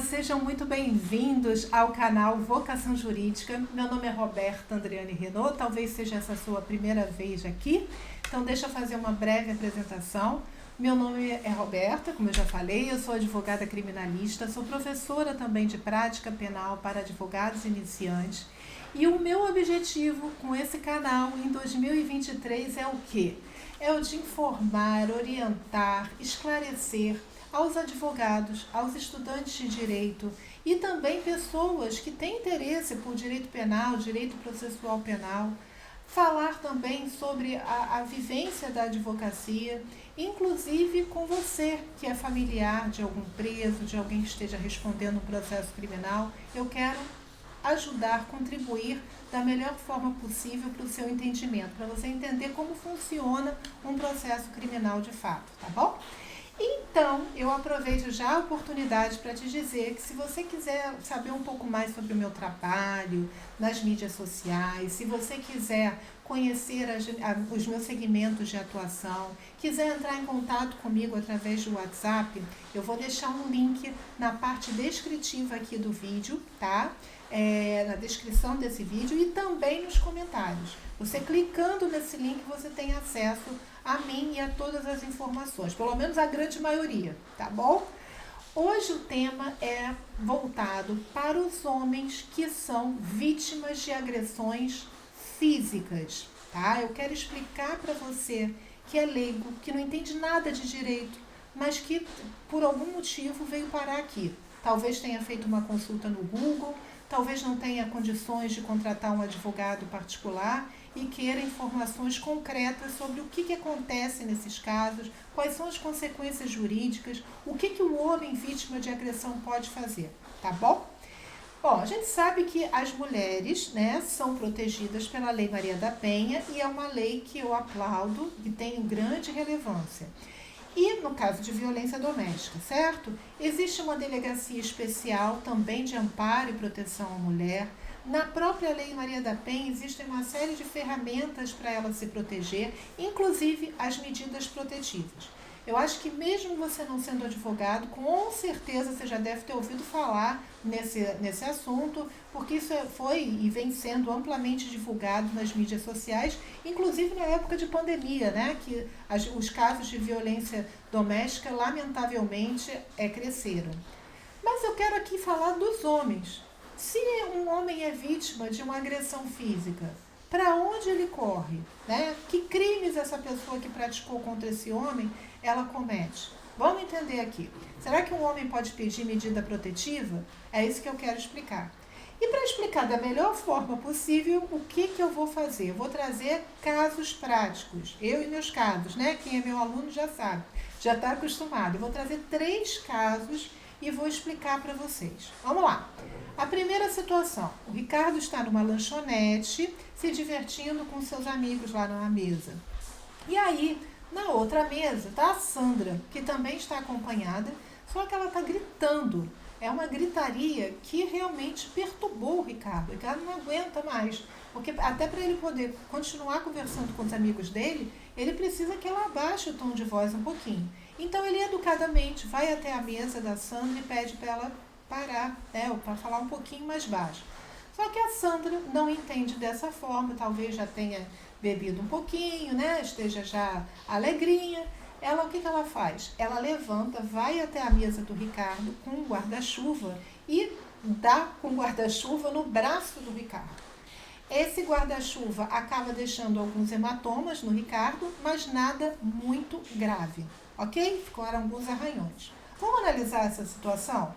sejam muito bem-vindos ao canal Vocação Jurídica. Meu nome é Roberta Andreane Renault, talvez seja essa a sua primeira vez aqui, então deixa eu fazer uma breve apresentação. Meu nome é Roberta, como eu já falei, eu sou advogada criminalista, sou professora também de prática penal para advogados iniciantes e o meu objetivo com esse canal em 2023 é o quê? É o de informar, orientar, esclarecer aos advogados, aos estudantes de direito e também pessoas que têm interesse por direito penal, direito processual penal, falar também sobre a vivência da advocacia, inclusive com você que é familiar de algum preso, de alguém que esteja respondendo um processo criminal. Eu quero ajudar, contribuir da melhor forma possível para o seu entendimento, para você entender como funciona um processo criminal de fato, tá bom? Então, eu aproveito já a oportunidade para te dizer que se você quiser saber um pouco mais sobre o meu trabalho nas mídias sociais, se você quiser conhecer os meus segmentos de atuação, quiser entrar em contato comigo através do WhatsApp, eu vou deixar um link na parte descritiva aqui do vídeo, tá? Na descrição desse vídeo e também nos comentários. Você clicando nesse link, você tem acesso a mim e a todas as informações, pelo menos a grande maioria, tá bom? Hoje o tema é voltado para os homens que são vítimas de agressões físicas, tá? Eu quero explicar para você que é leigo, que não entende nada de direito, mas que por algum motivo veio parar aqui. Talvez tenha feito uma consulta no Google, talvez não tenha condições de contratar um advogado particular e queira informações concretas sobre o que acontece nesses casos, quais são as consequências jurídicas, o que o homem vítima de agressão pode fazer, tá bom? Bom, a gente sabe que as mulheres, né, são protegidas pela Lei Maria da Penha e é uma lei que eu aplaudo e tem grande relevância. E no caso de violência doméstica, certo? Existe uma delegacia especial também de amparo e proteção à mulher. Na própria Lei Maria da Penha existem uma série de ferramentas para ela se proteger, inclusive as medidas protetivas. Eu acho que mesmo você não sendo advogado, com certeza você já deve ter ouvido falar nesse assunto, porque isso foi e vem sendo amplamente divulgado nas mídias sociais, inclusive na época de pandemia, né? Que os casos de violência doméstica, lamentavelmente, cresceram. Mas eu quero aqui falar dos homens. Se um homem é vítima de uma agressão física, para onde ele corre? Né? Que crimes essa pessoa que praticou contra esse homem, ela comete? Vamos entender aqui. Será que um homem pode pedir medida protetiva? É isso que eu quero explicar. E para explicar da melhor forma possível, o que eu vou fazer? Eu vou trazer casos práticos. Eu e meus casos, né? Quem é meu aluno já sabe, já está acostumado. Eu vou trazer 3 casos e vou explicar para vocês. Vamos lá. A primeira situação, o Ricardo está numa lanchonete, se divertindo com seus amigos lá na mesa. E aí, na outra mesa, está a Sandra, que também está acompanhada, só que ela está gritando. É uma gritaria que realmente perturbou o Ricardo. O Ricardo não aguenta mais, porque até para ele poder continuar conversando com os amigos dele, ele precisa que ela abaixe o tom de voz um pouquinho. Então ele educadamente vai até a mesa da Sandra e pede para ela parar, né, ou para falar um pouquinho mais baixo. Só que a Sandra não entende dessa forma, talvez já tenha bebido um pouquinho, né, esteja já alegrinha. O que ela faz? Ela levanta, vai até a mesa do Ricardo com um guarda-chuva e dá com o guarda-chuva no braço do Ricardo. Esse guarda-chuva acaba deixando alguns hematomas no Ricardo, mas nada muito grave, ok? Ficaram alguns arranhões. Vamos analisar essa situação?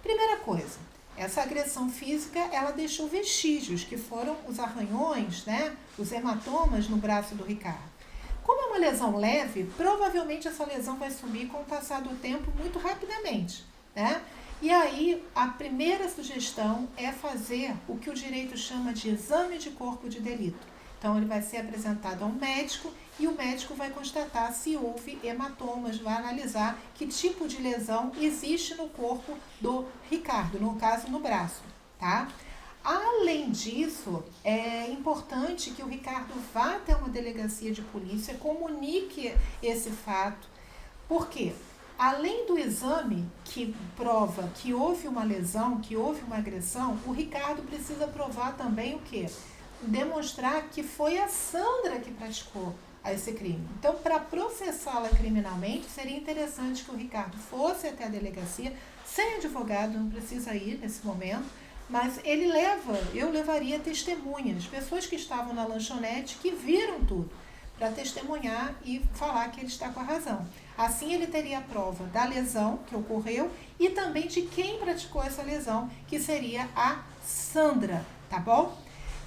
Primeira coisa, essa agressão física, ela deixou vestígios, que foram os arranhões, né, os hematomas no braço do Ricardo. Como é uma lesão leve, provavelmente essa lesão vai sumir com o passar do tempo muito rapidamente, né? E aí, a primeira sugestão é fazer o que o direito chama de exame de corpo de delito. Então, ele vai ser apresentado a um médico e o médico vai constatar se houve hematomas, vai analisar que tipo de lesão existe no corpo do Ricardo, no caso, no braço, tá? Além disso, é importante que o Ricardo vá até uma delegacia de polícia, comunique esse fato. Por quê? Além do exame que prova que houve uma lesão, que houve uma agressão, o Ricardo precisa provar também o quê? Demonstrar que foi a Sandra que praticou esse crime. Então, para processá-la criminalmente, seria interessante que o Ricardo fosse até a delegacia, sem advogado, não precisa ir nesse momento, mas eu levaria testemunhas, pessoas que estavam na lanchonete, que viram tudo, para testemunhar e falar que ele está com a razão. Assim ele teria a prova da lesão que ocorreu e também de quem praticou essa lesão, que seria a Sandra, tá bom?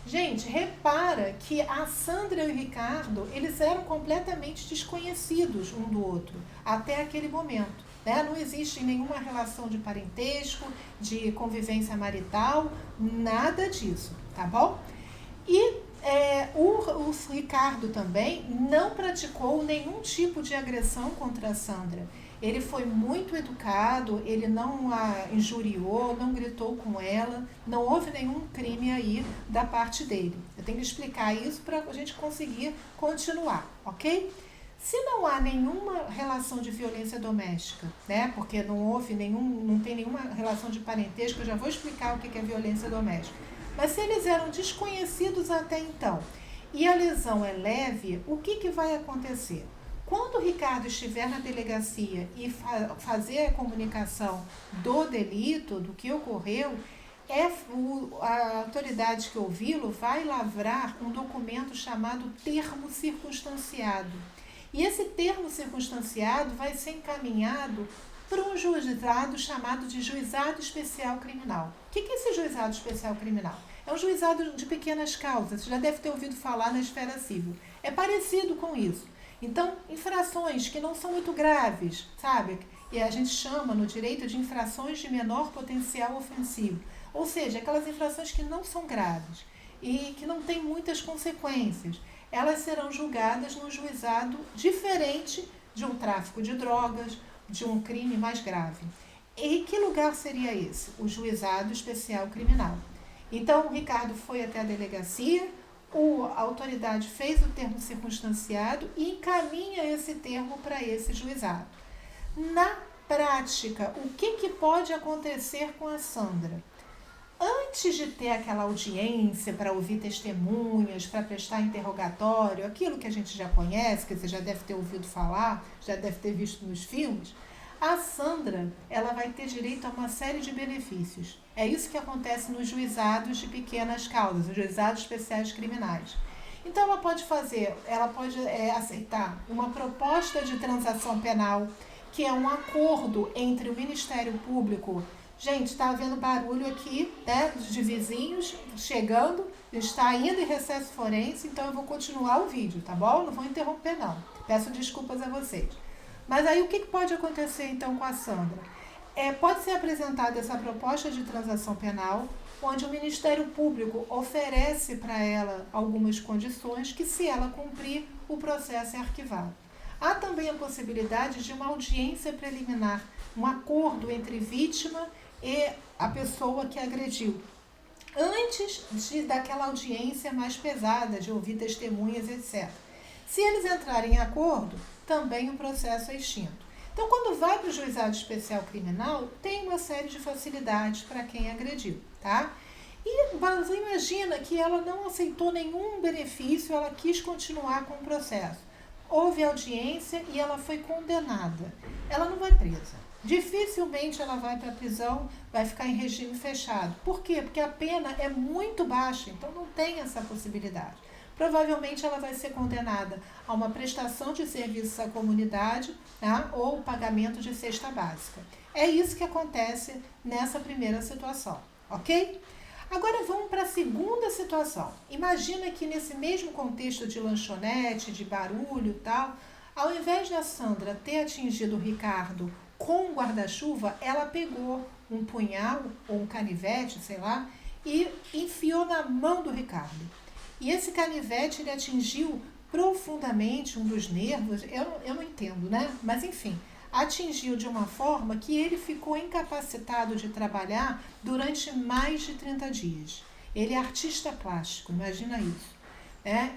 Gente, repara que a Sandra e o Ricardo, eles eram completamente desconhecidos um do outro, até aquele momento. Né? Não existe nenhuma relação de parentesco, de convivência marital, nada disso, tá bom? E o Ricardo também não praticou nenhum tipo de agressão contra a Sandra. Ele foi muito educado, ele não a injuriou, não gritou com ela, não houve nenhum crime aí da parte dele. Eu tenho que explicar isso para a gente conseguir continuar, ok? Se não há nenhuma relação de violência doméstica, né? Porque não tem nenhuma relação de parentesco, eu já vou explicar o que é violência doméstica. Mas se eles eram desconhecidos até então e a lesão é leve, o que vai acontecer? Quando o Ricardo estiver na delegacia e fazer a comunicação do delito, do que ocorreu, a autoridade que ouvi-lo vai lavrar um documento chamado termo circunstanciado. E esse termo circunstanciado vai ser encaminhado para um juizado chamado de Juizado Especial Criminal. O que é esse Juizado Especial Criminal? É um juizado de pequenas causas, você já deve ter ouvido falar na esfera civil. É parecido com isso. Então, infrações que não são muito graves, sabe? E a gente chama no direito de infrações de menor potencial ofensivo. Ou seja, aquelas infrações que não são graves e que não têm muitas consequências. Elas serão julgadas num juizado diferente de um tráfico de drogas, de um crime mais grave. E que lugar seria esse? O Juizado Especial Criminal. Então, o Ricardo foi até a delegacia, a autoridade fez o termo circunstanciado e encaminha esse termo para esse juizado. Na prática, o que pode acontecer com a Sandra? Antes de ter aquela audiência para ouvir testemunhas, para prestar interrogatório, aquilo que a gente já conhece, que você já deve ter ouvido falar, já deve ter visto nos filmes, a Sandra, ela vai ter direito a uma série de benefícios. É isso que acontece nos juizados de pequenas causas, os juizados especiais criminais. Então ela pode aceitar uma proposta de transação penal, que é um acordo entre o Ministério Público. Gente, está havendo barulho aqui, né, de vizinhos chegando, a gente está ainda em recesso forense, então eu vou continuar o vídeo, tá bom? Não vou interromper não, peço desculpas a vocês. Mas aí o que pode acontecer então com a Sandra? Pode ser apresentada essa proposta de transação penal, onde o Ministério Público oferece para ela algumas condições que, se ela cumprir, o processo é arquivado. Há também a possibilidade de uma audiência preliminar, um acordo entre vítima e a pessoa que agrediu, antes daquela audiência mais pesada, de ouvir testemunhas, etc. Se eles entrarem em acordo, também o processo é extinto. Então, quando vai para o Juizado Especial Criminal, tem uma série de facilidades para quem agrediu, tá? E você imagina que ela não aceitou nenhum benefício, ela quis continuar com o processo. Houve audiência e ela foi condenada. Ela não vai presa. Dificilmente ela vai para a prisão, vai ficar em regime fechado. Por quê? Porque a pena é muito baixa, então não tem essa possibilidade. Provavelmente ela vai ser condenada a uma prestação de serviços à comunidade, tá? Ou pagamento de cesta básica. É isso que acontece nessa primeira situação, ok? Agora vamos para a segunda situação. Imagina que nesse mesmo contexto de lanchonete, de barulho e tal, ao invés da Sandra ter atingido o Ricardo com um guarda-chuva, ela pegou um punhal ou um canivete, sei lá, e enfiou na mão do Ricardo. E esse canivete, ele atingiu profundamente um dos nervos, eu não entendo, né? Mas enfim, atingiu de uma forma que ele ficou incapacitado de trabalhar durante mais de 30 dias. Ele é artista plástico, imagina isso.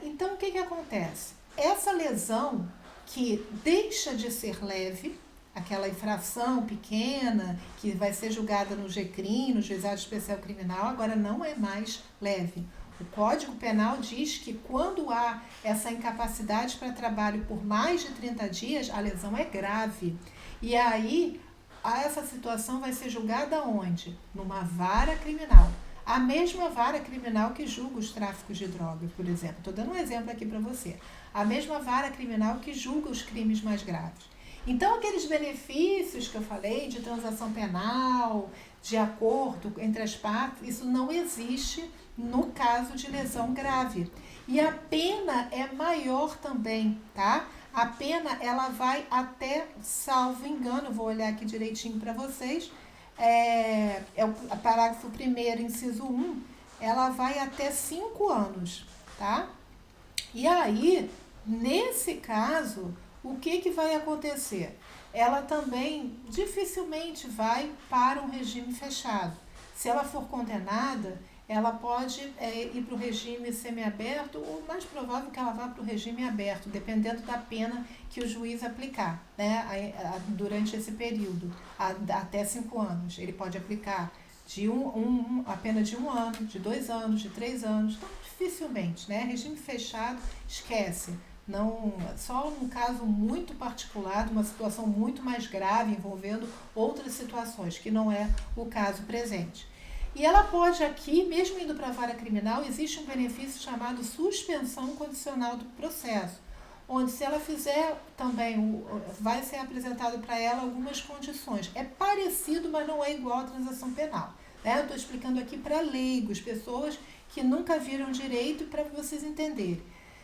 Então, o que acontece? Essa lesão, que deixa de ser leve, aquela infração pequena que vai ser julgada no GCRIM, no Juizado Especial Criminal, agora não é mais leve. O Código Penal diz que quando há essa incapacidade para trabalho por mais de 30 dias, a lesão é grave. E aí, essa situação vai ser julgada onde? Numa vara criminal. A mesma vara criminal que julga os tráficos de drogas, por exemplo. Estou dando um exemplo aqui para você. A mesma vara criminal que julga os crimes mais graves. Então, aqueles benefícios que eu falei de transação penal, de acordo entre as partes, isso não existe no caso de lesão grave. E a pena é maior também, tá? A pena, ela vai até, salvo engano, vou olhar aqui direitinho para vocês, o parágrafo 1º, inciso 1, ela vai até 5 anos, tá? E aí, nesse caso, o que vai acontecer? Ela também dificilmente vai para um regime fechado. Se ela for condenada, ela pode ir para o regime semiaberto, ou mais provável que ela vá para o regime aberto, dependendo da pena que o juiz aplicar, né, durante esse período, até 5 anos. Ele pode aplicar a pena de 1 ano, de 2 anos, de 3 anos, então dificilmente, né? Regime fechado, esquece. Não, só um caso muito particular, uma situação muito mais grave, envolvendo outras situações, que não é o caso presente. E ela pode aqui, mesmo indo para a vara criminal, existe um benefício chamado suspensão condicional do processo, onde se ela fizer também, vai ser apresentado para ela algumas condições. É parecido, mas não é igual à transação penal, né? Eu estou explicando aqui para leigos, pessoas que nunca viram direito, para vocês entenderem.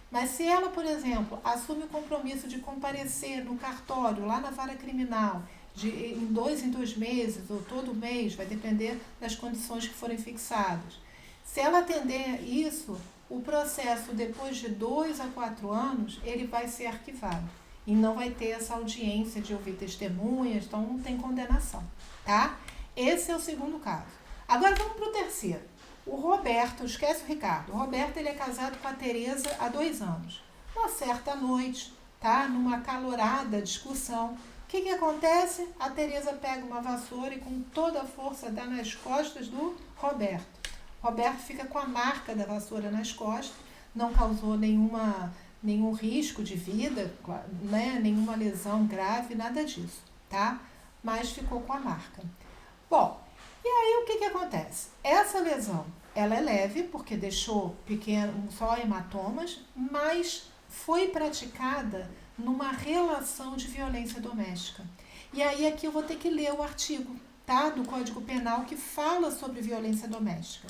Mas se ela, por exemplo, assume o compromisso de comparecer no cartório, lá na vara criminal, em 2 meses ou todo mês, vai depender das condições que forem fixadas. Se ela atender isso, o processo, depois de 2 a 4 anos, ele vai ser arquivado. E não vai ter essa audiência de ouvir testemunhas, então não tem condenação, tá? Esse é o segundo caso. Agora vamos para o terceiro. O Roberto, esquece o Ricardo. O Roberto, ele é casado com a Tereza há 2 anos. Uma certa noite, tá? Numa acalorada discussão, o que acontece? A Tereza pega uma vassoura e com toda a força dá nas costas do Roberto. O Roberto fica com a marca da vassoura nas costas, não causou nenhum risco de vida, né? Nenhuma lesão grave, nada disso, tá? Mas ficou com a marca. Bom, e aí o que acontece? Essa lesão, ela é leve, porque deixou só hematomas, mas foi praticada numa relação de violência doméstica. E aí aqui eu vou ter que ler o artigo, tá, do Código Penal que fala sobre violência doméstica.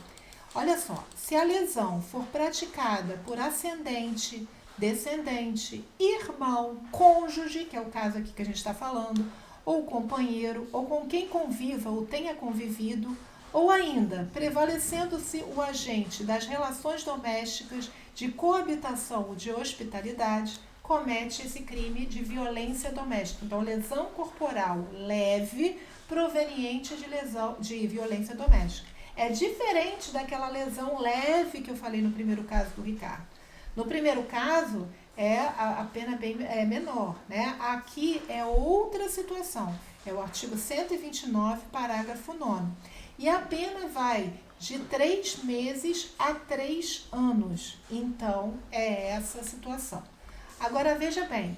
Olha só, se a lesão for praticada por ascendente, descendente, irmão, cônjuge, que é o caso aqui que a gente está falando, ou companheiro, ou com quem conviva ou tenha convivido, ou ainda, prevalecendo-se o agente das relações domésticas, de coabitação ou de hospitalidade, comete esse crime de violência doméstica. Então, lesão corporal leve proveniente de violência doméstica. É diferente daquela lesão leve que eu falei no primeiro caso do Ricardo. No primeiro caso, a pena bem menor, né? Aqui é outra situação. É o artigo 129, parágrafo 9º. E a pena vai de 3 meses a 3 anos. Então, é essa situação. Agora, veja bem,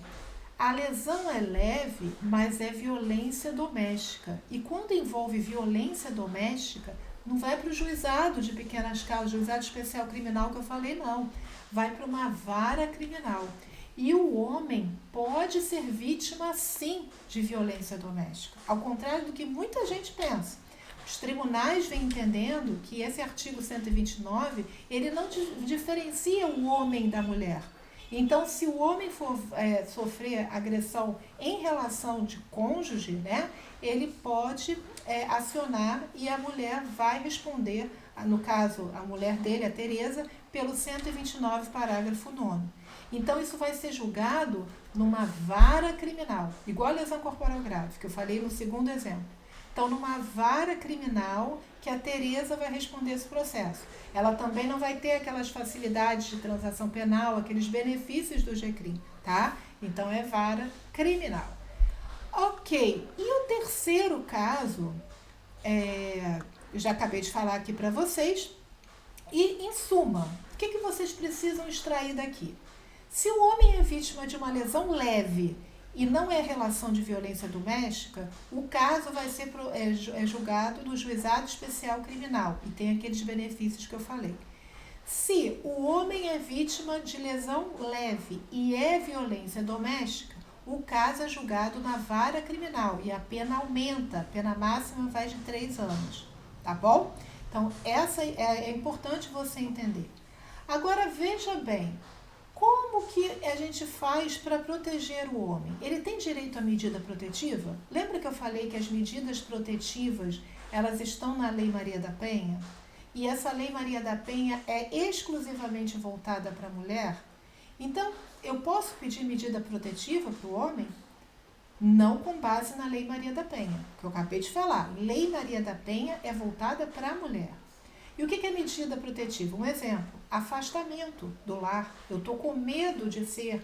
a lesão é leve, mas é violência doméstica. E quando envolve violência doméstica, não vai para o juizado de pequenas causas, juizado especial criminal que eu falei, não. Vai para uma vara criminal. E o homem pode ser vítima, sim, de violência doméstica. Ao contrário do que muita gente pensa. Os tribunais vêm entendendo que esse artigo 129, ele não diferencia o homem da mulher. Então, se o homem for sofrer agressão em relação de cônjuge, né, ele pode acionar e a mulher vai responder, no caso, a mulher dele, a Tereza, pelo 129, parágrafo 9º. Então, isso vai ser julgado numa vara criminal, igual a lesão corporal grave, que eu falei no segundo exemplo. Então, numa vara criminal que a Tereza vai responder esse processo. Ela também não vai ter aquelas facilidades de transação penal, aqueles benefícios do GCRIM, tá? Então, é vara criminal. Ok, e o terceiro caso, eu já acabei de falar aqui para vocês, e em suma, o que vocês precisam extrair daqui? Se o homem é vítima de uma lesão leve e não é relação de violência doméstica, o caso vai ser julgado no juizado especial criminal e tem aqueles benefícios que eu falei. Se o homem é vítima de lesão leve e é violência doméstica, o caso é julgado na vara criminal e a pena aumenta, a pena máxima vai de 3 anos, tá bom? Então, essa é importante você entender. Agora, veja bem, como que a gente faz para proteger o homem? Ele tem direito à medida protetiva? Lembra que eu falei que as medidas protetivas, elas estão na Lei Maria da Penha? E essa Lei Maria da Penha é exclusivamente voltada para a mulher? Então, eu posso pedir medida protetiva para o homem? Não com base na Lei Maria da Penha, que eu acabei de falar. Lei Maria da Penha é voltada para a mulher. E o que é medida protetiva? Um exemplo, afastamento do lar. Eu estou com medo de ser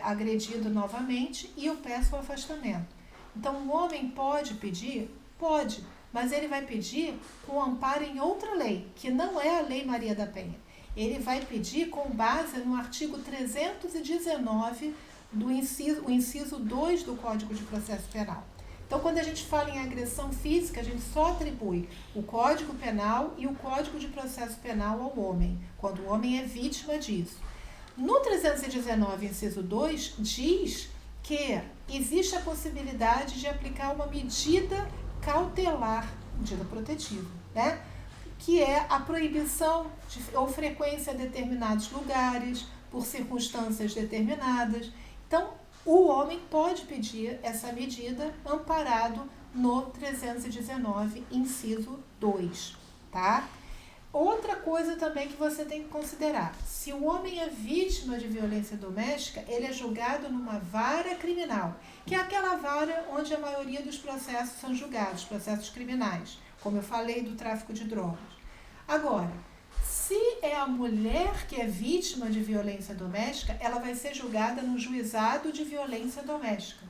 agredido novamente e eu peço o afastamento. Então, o homem pode pedir? Pode, mas ele vai pedir com amparo em outra lei, que não é a Lei Maria da Penha. Ele vai pedir com base no artigo 319 do inciso 2 do Código de Processo Penal. Então, quando a gente fala em agressão física, a gente só atribui o Código Penal e o Código de Processo Penal ao homem, quando o homem é vítima disso. No 319, inciso 2, diz que existe a possibilidade de aplicar uma medida cautelar, medida protetiva, né? Que é a proibição ou frequência em determinados lugares, por circunstâncias determinadas. Então, o homem pode pedir essa medida amparado no 319, inciso 2, tá? Outra coisa também que você tem que considerar, se o homem é vítima de violência doméstica, ele é julgado numa vara criminal, que é aquela vara onde a maioria dos processos são julgados, processos criminais, como eu falei do tráfico de drogas. Agora, se é a mulher que é vítima de violência doméstica, ela vai ser julgada no juizado de violência doméstica,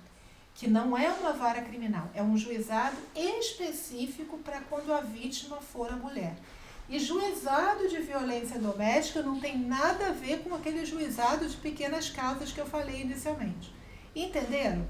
que não é uma vara criminal, é um juizado específico para quando a vítima for a mulher. E juizado de violência doméstica não tem nada a ver com aquele juizado de pequenas causas que eu falei inicialmente. Entenderam?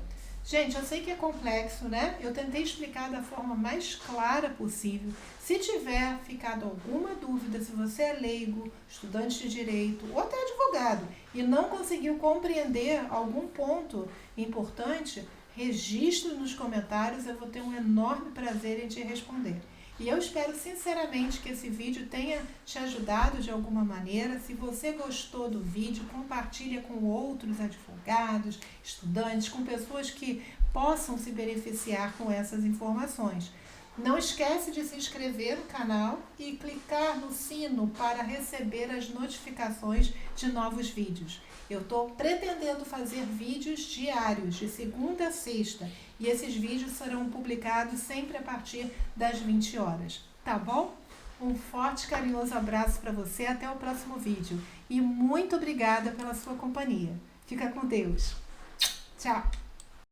Gente, eu sei que é complexo, né? Eu tentei explicar da forma mais clara possível. Se tiver ficado alguma dúvida, se você é leigo, estudante de direito ou até advogado e não conseguiu compreender algum ponto importante, registre nos comentários, eu vou ter um enorme prazer em te responder. E eu espero sinceramente que esse vídeo tenha te ajudado de alguma maneira. Se você gostou do vídeo, compartilha com outros advogados, estudantes, com pessoas que possam se beneficiar com essas informações. Não esquece de se inscrever no canal e clicar no sino para receber as notificações de novos vídeos. Eu estou pretendendo fazer vídeos diários, de segunda a sexta, e esses vídeos serão publicados sempre a partir das 20 horas. Tá bom? Um forte e carinhoso abraço para você, até o próximo vídeo. E muito obrigada pela sua companhia. Fica com Deus. Tchau!